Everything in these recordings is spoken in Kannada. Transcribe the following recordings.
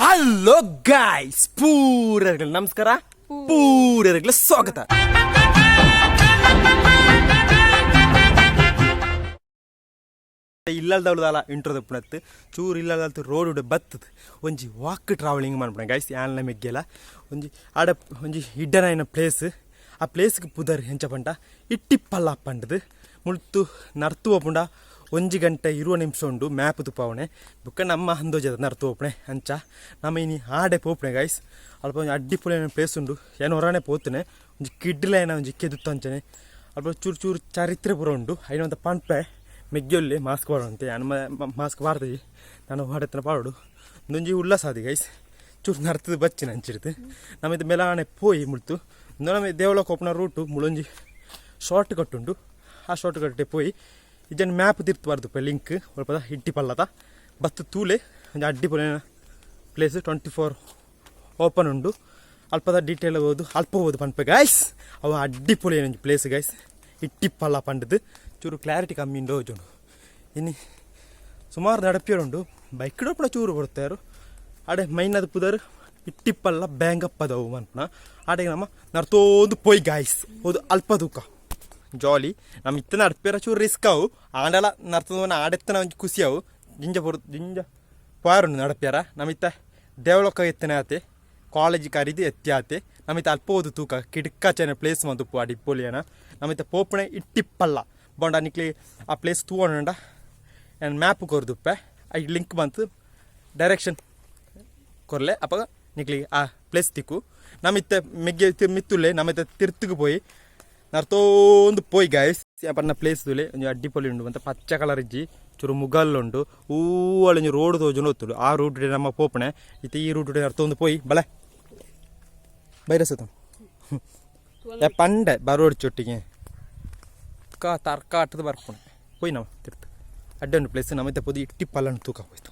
ಹಲೋ ಗಾಯ್ಸ್, ಪೂರರಿಗೆ ನಮಸ್ಕಾರ, ಪೂರರಿಗೆ ಸ್ವಾಗತ. ಇಲ್ಲದವಳದಲ್ಲ ಇಂಟ್ರೋದ ಪುಣತ್ ಚೂರು ಇಲ್ಲದ ರೋಡ್ ಬತ್ತದ ಒಂಜಿ ವಾಕ್ ಟ್ರಾವೆಲಿಂಗ್ ಮಾಡ್ಬಿಡ ಗಾಯ್ಸ್. ಯಾನ್ಲ ಮೆಗ್ಗೆಲ್ಲ ಒಂಜಿ ಆಡ ಒಂಜಿ ಹಿಡ್ಡನ ಪ್ಲೇಸ್. ಆ ಪ್ಲೇಸ್ಗೆ ಪುದರ್ ಹೆಂಚ ಪಂಡ ಇಟ್ಟಿಪ್ಪಲ್ಲ ಪಂಡದು ಮುಳ್ತು ನರ್ತು ಪುಂಡ 1 ಗಂಟೆ 20 ನಿಮಿಷ ಉಂಡು ಮ್ಯಾಪ್ ತುಪ್ಪವಣೆ ಬುಕ್ಕ ನಮ್ಮ ಹಂದೋಜದ ನರ್ತು ಹೋಪಣೆ ಅಂಚ ನಮ್ಮ ಇನಿ ಆಡೆ ಪೋಪಣೆ ಗಾಯ್ಸ್. ಅಲ್ಪ ಒಂಜಿ ಅಡ್ಡಿಪುಳ ಪ್ಲೇಸ್ ಉಂಡು, ಏನು ಹೊರನೆ ಪೋತನೆ ಒಂಜಿ ಕಿಡ್ಲ ಏನ ಒಂಜಿ ಕೆದುತ್ತು ಅಂಚನೆ. ಅಲ್ಪ ಚೂರು ಚೂರು ಚರಿತ್ರೆ ಪುರ ಉಂಡು. ಐನೊಂದು ಪಂಪೆ ಮೆಗ್ಗೊಲ್ಲಿ ಮಾಸ್ಕ್ ಬಾಡುವಂತೆ ನಾನು ಮಾಸ್ಕ್ ಬಾರ್ದಿ ನಾನು ಹೊಡೆತನ ಪಾಡು ಒಂದೊಂಜಿ ಉಲ್ಲಾಸ ಆದಿ ಗೈಸ್. ಚೂರು ನರ್ತದ ಬಚ್ಚಿನ ಹಂಚಿಡ್ತು ನಮ್ಮಿದು ಮೆಲಾನೆ ಪೋಯಿ ಮುಳ್ತು ನಮ್ಮ ದೇವಲೋಕ ಓಪನ ರೂಟು ಮುಳೊಂಜಿ ಶಾರ್ಟ್ ಕಟ್ ಉಂಡು. ಆ ಶಾರ್ಟ್ ಕಟ್ಟೆ ಪೋಯಿ ಇದನ್ನು ಮ್ಯಾಪ್ ತಿರ್ತಬಾರ್ದು ಲಿಂಕ್ ಸ್ವಲ್ಪ ಇಟ್ಟಿ ಪಲ್ಲದ ಬತ್ತು ತೂಲೆ ಒಂದು ಅಡ್ಡಿಪೊಲೆ ಪ್ಲೇಸ್ 24 ಓಪನ್ ಉಂಡು. ಅಲ್ಪದ ಡೀಟೇಲ್ ಹೋದು ಅಲ್ಪ ಹೋದು ಪನ್ಪೆ ಗಾಯ್ಸ್. ಅವ ಅಡ್ಡಿಪೊಲೆ ಏನೊಂದು ಪ್ಲೇಸ್ ಗಾಯ್ಸ್. ಇಟ್ಟಿಪ್ಪಲ್ಲ ಪಂಡದು ಚೂರು ಕ್ಲಾರಿಟಿ ಕಮ್ಮಿ ಉಂಡು ಹೋಜುಂಡು. ಇನ್ನು ಸುಮಾರು ನಡಪಿಯರುಂಡು ಬೈಕ್ ಕೂಡ ಚೂರು ಕೊಡ್ತಾರು ಆಡೆ ಮೈನದ ಪುದರ್ ಇಟ್ಟಿಪ್ಪಲ್ಲ ಬ್ಯಾಂಗಪ್ಪದವು ಮನ್ಪುನ ಆಡೆಗೆ ನಮ್ಮ ನರ್ತೋದು ಪೊಯ್ ಗಾಯ್ಸ್. ಹೋದು ಅಲ್ಪ ತೂಕ ಜಾಲಿ ನಮ್ಮ ಇತ್ತನ ನಡ್ಪೇರ ಚೂರು ರಿಸ್ಕ್ ಅವು ಆಂಡೆಲ್ಲ ನರ್ತದ ಆಡೆತ್ತನ ಒಂಜಿ ಖುಷಿ ಅವು ಜಿಂಜ ಪಾರುಂಡು ನಡಪ್ಯಾರ. ನಮ್ಮಿತ್ತ ದೇವಲೋಕ ಎತ್ತನೆ ಆತೆ ಕಾಲೇಜ್ ಕರಿದು ಎತ್ತಿ ಆತೆ ನಮ್ಮಿತ್ತ ಅಲ್ಪ ಹೋದು ತೂಕ ಕಿಡ್ಕಾಚನೆ ಪ್ಲೇಸ್ ಮಂತು ಅಡಿಪೊಲಿಯನ ನಮ್ಮಿತ್ತ ಪೋಪಣೆ ಇಟ್ಟಿಪ್ಪಲ್ಲ ಬೊಂಡ ನಿಕ್ಲಿ ಆ ಪ್ಲೇಸ್ ತೂಗೊಂಡ ಏನು ಮ್ಯಾಪ್ ಕೊರ್ದುಪ್ಪೆ ಐ ಲಿಂಕ್ ಬಂತು ಡೈರೆಕ್ಷನ್ ಕೊರ್ಲೆ ಅಪ್ಪ ನಿಕ್ಲಿ ಆ ಪ್ಲೇಸ್ ತಿಕ್ಕು ನಮ್ಮಿತ್ತ ಮೆಗ್ಗೆ ಮಿತ್ತುಲೆ ನಮ್ಮಿತ್ತ ತಿರ್ತುಗು ಪೋಯಿ ನರ್ತೋಂದು ಪೋಯ್ ಗಾಯ್ಸ್. ಪನ್ನ ಪ್ಲೇಸ್ ತುಲೆ ಒಂಜಿ ಅಡ್ಡಿಪೊಲಿ ಉಂಡು ಅಂತ ಪಚ್ಚ ಕಲರ್ ಇಜ್ಜಿ ಚೂರು ಮುಗಲ್ಲುಂಡು ಹೂವಳೊಂಜಿ ರೋಡ್ ತೋಜುಂಡು ಹೋಗ್ತುಡು. ಆ ರೂಟ್ ನಮ್ಮ ಪೋಪಣೆ ಇತ್ತೆ ಈ ರೂಟ್ ನರ್ತೊಂದು ಪೋಯ್ ಬಲೆ ಬೈರಸತ ಪಂಡೆ ಬರೋಡ್ ಚೊಟ್ಟಿಗೆ ತರ್ಕ ಆಟದ ಬರ್ಪಣೆ ಪೋಯ್ ನಾವು ತಿರ್ತು ಅಡ್ಡೆ ಉಂಡು ಪ್ಲೇಸ್ ನಮ್ಮತ್ತೆ ಪೊದಿ ಇಟ್ಟಿಪ್ಪಲ್ಲ ತೂಕ ಹೋಯ್ತು.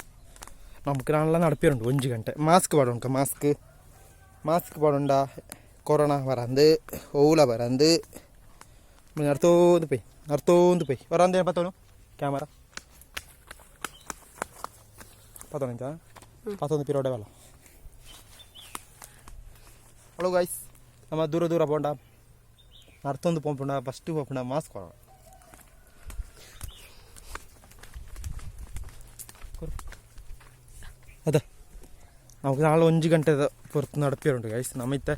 ನಮ್ಗೆ ನಾನೆಲ್ಲ ನಡಪೇರುಂಡು 1 ಗಂಟೆ ಮಾಸ್ಕ್ ಪಾಡುಂಕ ಮಾಸ್ಕ್ ಪಾಡುಂಡ ಕೊರೋನಾ ವರಂದು ಓಲ ವರಂದು ನರ್ತೋಂದು ಪೈ ವರಂದೇನು ಪತ್ತೋನು ಕ್ಯಾಮರಾ ಪತ್ತೋನು ಪತ್ತೊಂದು ಪಿರೋಡೆ ಬಲ್ಲ ಹಲೋ ಗಾಯ್ಸ್. ನಮ್ಮ ದೂರ ಪೋಂಡ ನರ್ತೊಂದು ಪೋಂಪುಂಡ ಫಸ್ಟ್ ಪೋಪುಂಡ ಮಾಸ್ಕ್ ಕೊಡೋಣ ಅದ ನಾವು ನಾಳೆ 1 ಗಂಟೆದ ಹೊರತು ನಡಪೇರುಂಟು ಗಾಯ್ಸ್. ನಮ್ಮಿತ್ತ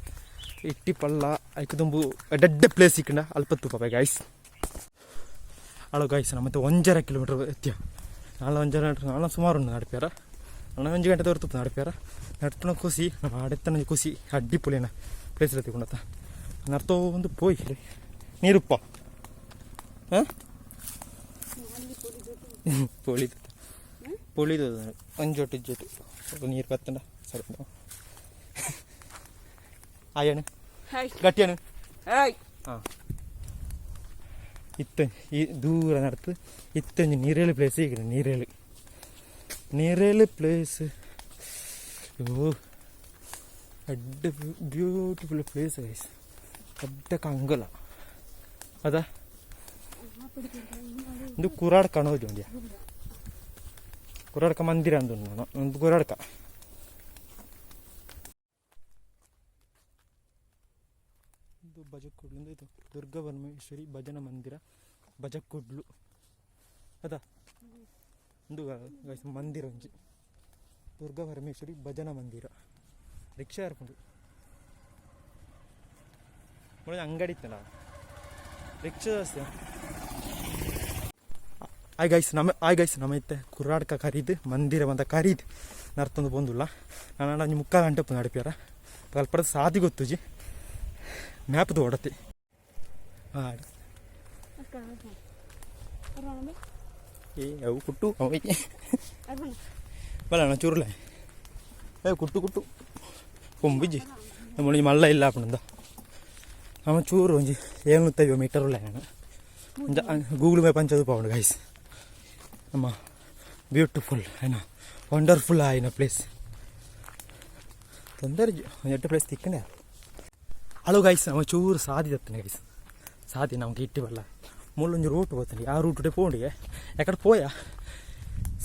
ಇಟ್ಟಿಪ್ಪಲ್ಲ ಐಕ ತುಂಬು ಡೆಡ್ ಪ್ಲೇಸ್ ಇಕ್ಕಂಡ ಅಲ್ಪ ತುಪ್ಪ ಗಾಯ್ಸ್. ಅಳೋ ಗಾಯ್ಸ್ ನಮ್ಮತ್ತೆ 1.5 ಕಿಲೋಮೀಟರ್ ಎತ್ತಿಯ ನಾಳೆ 1.5 ನಾಳೆ ಸುಮಾರು ಉಂಡು ನಡಪ್ಯಾರ. ನಾಳೆ 1 ಗಂಟೆ ಹೊರತು ನಡಪ್ಯಾರ ನಡ್ತನ ಖುಷಿ ನಮ್ಮ ಆಡೆತ್ತನ ಖುಷಿ ಅಡ್ಡಿಪೊಲಿನ ಪ್ಲೇಸ್ ಎಲ್ಲ ತಿಕೊಂಡತ್ತ ನರ್ತೋ ಒಂದು ಪೋಯ್ ನೀರುಪ್ಪ ಹಾಂ ಪೊಳಿದು ಒಂಜೊಟ್ಟು ನೀರು ಕತ್ತಂಡ ಸರಿ ಆಯಣ ಗಟ್ಟಿಯಣ ಹಾಂ ಇತ್ತ ಈ ದೂರ ನಡ್ತು ಇತ್ತೊಂದು ನೀರೇಳು ಪ್ಲೇಸ್ ಈಗ ನೀರೇಳು ಪ್ಲೇಸ್ ಓ ಅಡ್ಡ ಬ್ಯೂಟಿಫುಲ್ ಪ್ಲೇಸ್ ಗೈಸ್. ಅಡ್ಡ ಕಂಗಲ ಅದ ಇದು ಕುರಾಡ್ಕ ಅನ್ನೋದು ಒಂದ್ಯಾ ಕುರಾಡ್ಕ ಮಂದಿರ ಅಂದು ನಾನು ಒಂದು ಕುರಾಡ್ಕ ಇದು ಬಜಕೊಡ್ಲು ಇದು ದುರ್ಗಾ ಪರಮೇಶ್ವರಿ ಭಜನಾ ಮಂದಿರ ಬಜಕೊಡ್ಲು ಅದ ಒಂದು ಮಂದಿರ ಒಂಜಿ ದುರ್ಗಾ ಪರಮೇಶ್ವರಿ ಭಜನಾ ಮಂದಿರ ರಿಕ್ಷಾ ಇರ್ಕೊಂಡು ಅಂಗಡಿ ಇತ್ತಲ್ಲ ರಿಕ್ಷಾ ಜಾಸ್ತಿ. ಆಯ್ ಗೈಸ್ ನಮ್ಮ ಇತ್ತೆ ಕುರ್ರಾಡ್ಕ ಕರೀದು ಮಂದಿರ ಬಂದ ಕರೀದು ನರ್ತೊಂದು ಬಂದುಲ್ಲ ನಾನು 3 ಗಂಟೆ ನಡಪ್ಯಾರ ಅಲ್ಪದ ಸಾದಿ ಗೊತ್ತುಜಿ ಮ್ಯಾಪ್ ಓಡತ್ತೆ ಅವು ಕುಟ್ಟು ಅವಿಗೆ ಬಲ್ಲ ಚೂರ್ಲೆ ಕುಟ್ಟು ಕೊಂಬಿಜ್ಜಿ ನಮ್ಮ ಮಲ್ಲ ಇಲ್ಲ ಅಪ್ಪನಂದ ನಮ್ಮ ಚೂರು ಒಂಜಿ 750 ಮೀಟರ್ ಉಳ್ಳ ಗೂಗಲ್ ಮ್ಯಾಪ್ ಅಂಚದು ಪೌಂಡು ಗೈಸ್. ನಮ್ಮ ಬ್ಯೂಟಿಫುಲ್ ಆಯ್ನ ವಂಡರ್ಫುಲ್ ಆಯ್ನ ಪ್ಲೇಸ್ ತೊಂದರೆ ಎಡ್ಡು ಪ್ಲೇಸ್ ತಿಕ್ಕನೆ. ಹಲೋ ಗೈಸ್ ನಮ್ಮ ಚೂರು ಸಾದಿ ತತ್ತನೆ ಗೈಸ್ ಸಾದಿ ನಮ್ಗೆ ಇಟ್ಟಿ ಬಲ್ಲ ಮುಳ್ಳೊಂಜಿ ರೂಟ್ ಹೋಗ್ತಾನೆ ಆ ರೂಟೆ ಪೋಂಡಿಗೆ ಯಾಕಡೆ ಪೋಯ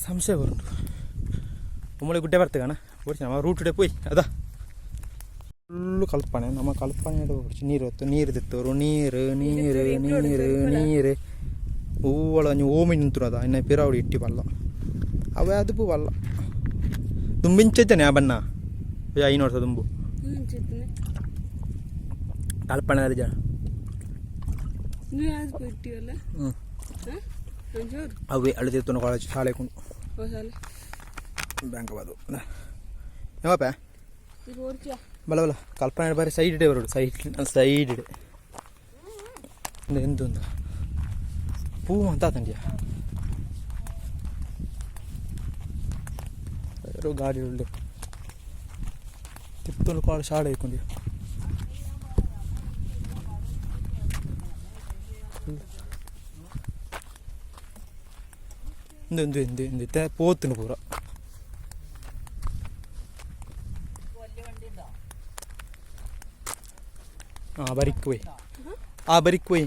ಸಂಶಯ ಬರುಂಟು ಒಮ್ಮಳೆ ಗುಡ್ಡೆ ಬರ್ತೇಗಣ ಓಡಿಸಿ ನಮ್ಮ ರೂಟ್ ಪೋಯ್ ಅದ ಫುಲ್ಲು ಕಲ್ಪನೆ ನಮ್ಮ ಕಲ್ಪನೆ ಓಡಿಸಿ ನೀರು ಹೊತ್ತು ನೀರು ತಿತ್ತವರು ನೀರು ನೀರು ನೀರು ನೀರು ಹೂವಳ ನೀವು ಓಮಿ ನಿಂತರು ಅದ ಇನ್ನು ಪಿರಾವಡಿ ಇಟ್ಟಿ ಬಲ್ಲ ಅವೇ ಅದು ಪೂ ಬಲ್ಲ ತುಂಬಿಂಚೈತಾನೆ ಆ ಬಣ್ಣ ಐನೂರು ವರ್ಷ ತುಂಬು ಕಲ್ಪನೆ ಜನ ಅವೇ ಅಳಿತಿತ್ತು ಕಾಲೇಜ್ ಶಾಲೆ ಕೊಂಡು ಬ್ಯಾಂಕ್ ಅದು ಯಾವಪ್ಪ ಬಲ ಬಲ ಕಲ್ಪನೆ ಬಾರಿ ಸೈಡ್ ಇಡೆ ಬರೋಡು ಸೈಡ್ ಇಡೆ ಎಂತೊಂದು ಪೂ ಅಂತ ತಂಡಿಯ ಗಾಡಿ ಒಳ್ಳೆ ತಿತ್ತೊಂದು ಕಾಳು ಶಾಲೆ ಇಟ್ಕೊಂಡಿ ಎಂತ ಪೋತಿನ ಪೂರ ಬರಿಕ್ ಹೋಯ್ ಬರಿಕ್ ಹೋಯ್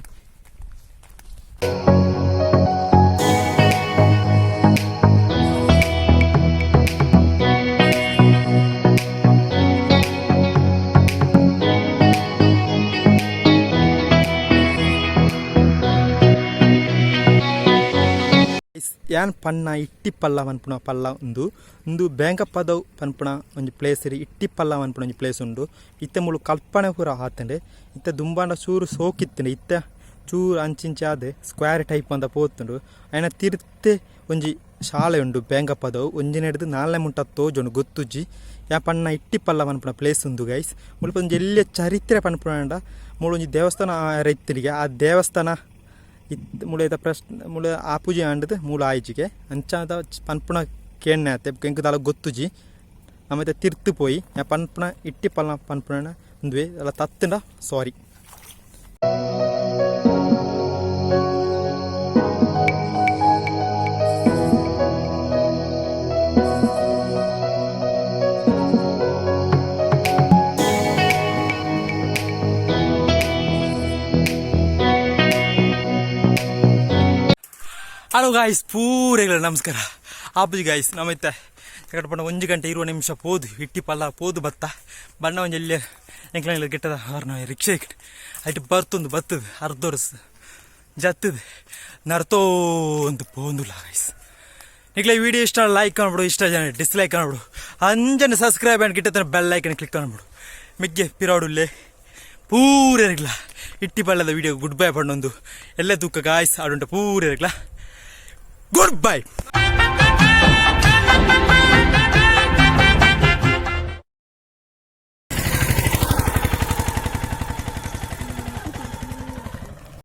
ಯಾನ್ ಪನ್ನ ಇಟ್ಟಿ ಪಲ್ಲ ಪನ್ಪುಣ ಪಲ್ಲ ಒಂದು ಬ್ಯಾಂಕ ಪದವು ಪನ್ಪುಣ ಒಂದು ಪ್ಲೇಸ್ ಇಟ್ಟಿ ಪಲ್ಲ ಪನ್ಪುಣ ಒಂದು ಪ್ಲೇಸ್ ಉಂಡು ಇತ್ತ ಮುಳು ಕಲ್ಪನೆ ಪೂರ ಹಾತಂಡೆ ಇತ್ತ ದುಂಬಾಂಡ ಚೂರು ಸೋಕಿತ್ತಂಡೆ ಇತ್ತ ಚೂರು ಅಂಚಿಂಚಾದೆ ಸ್ಕ್ವೇರ್ ಟೈಪ್ ಅಂತ ಪೋತುಂಡು ಆಯ್ನ ತಿರ್ತೆ ಒಂಜಿ ಶಾಲೆ ಉಂಡು ಬ್ಯಾಂಕ ಪದವು ಒಂಜಿನ ಹಿಡಿದು 4 ಮುಂಟ ತೋಜುಂಡು ಗೊತ್ತುಜ್ಜಿ ಯಾ ಪನ್ನ ಇಟ್ಟಿ ಪಲ್ಲ ಪನ್ಪುಣ ಪ್ಲೇಸ್ ಉಂದು ಗೈಸ್ ಮುಲ್ಪ ಒಂಜಿ ಎಲ್ಲಿ ಚರಿತ್ರೆ ಪನ್ಪುಣ ಮುಳು ಒಂಜಿ ದೇವಸ್ಥಾನ ರೈತರಿಗೆ ಆ ದೇವಸ್ಥಾನ ಮುಳೆ ಪ್ರಶ್ನೆ ಮುಳೆ ಆ ಪೂಜೆ ಆಂಡದು ಮೂಲ ಆಯ್ಜಿಗೆ ಅಂಚಾದ ಪನ್ಪುಣ ಕೇಣೆ ಆತೆ ಕೆಂಕು ದಾಲ ಗೊತ್ತುಜಿ ಆಮೇಲೆ ತಿರ್ತು ಪೋಯಿ ಪನ್ಪುಣ ಇಟ್ಟಿ ಪಲ್ಲ ಪನ್ಪುಣ ಒಂದು ಅಲ್ಲ ತತ್ತಂಡ ಸಾರಿ ಹಲೋ ಗಾಯ್ಸ್ ಪೂರೆಗಳ ನಮಸ್ಕಾರ ಆಪುಜಿ ಗಾಯ್ಸ್ ನಮ್ಮೈತೆ ಯಾಕಂದ್ರೆ ಪಂಡ 1 ಗಂಟೆ 20 ನಿಮಿಷ ಪೋದು ಇಟ್ಟಿ ಪಲ್ಲ ಪೋದು ಬತ್ತ ಬಣ್ಣ ಒಂದು ಎಲ್ಲಿ ಎಂಕ್ಲ ಗಿಟ್ಟದ ಅವ್ರನ್ನ ರಿಕ್ಷಾ ಅಟ್ಟು ಬರ್ತದು ಅರ್ಧ ವರ್ಷ ಜತ್ತದು ನರ್ತೋ ಅಂತ ಪೋಂದಿಲ್ಲ ಗಾಯ್ಸ್ ಈಗಲೇ ವಿಡಿಯೋ ಇಷ್ಟ ಲೈಕ್ ಮಾಡ್ಬಿಡು ಇಷ್ಟ ಜನ ಡಿಸ್ಲೈಕ್ ಮಾಡ್ಬಿಡು ಅಂಜನೆ ಸಬ್ಸ್ಕ್ರೈಬ್ ಆ್ಯಂಡ್ ಗಿಟ್ಟದ ಬೆಲ್ ಐಕನ್ ಕ್ಲಿಕ್ ಮಾಡ್ಬಿಡು ಮಿಗ್ಗೆ ಪಿರಾಡುಲ್ಲೇ ಪೂರೆರಿಗ್ಲ ಇಟ್ಟಿ ಪಲ್ಲದ ವಿಡಿಯೋ ಗುಡ್ ಬೈ ಪಣ್ಣೊಂದು ಎಲ್ಲೇ ತೂಕ ಗಾಯ್ಸ್ ಆಡುಂಟ ಪೂರೆರಿಗ್ಲ ಗುಡ್ ಬೈ.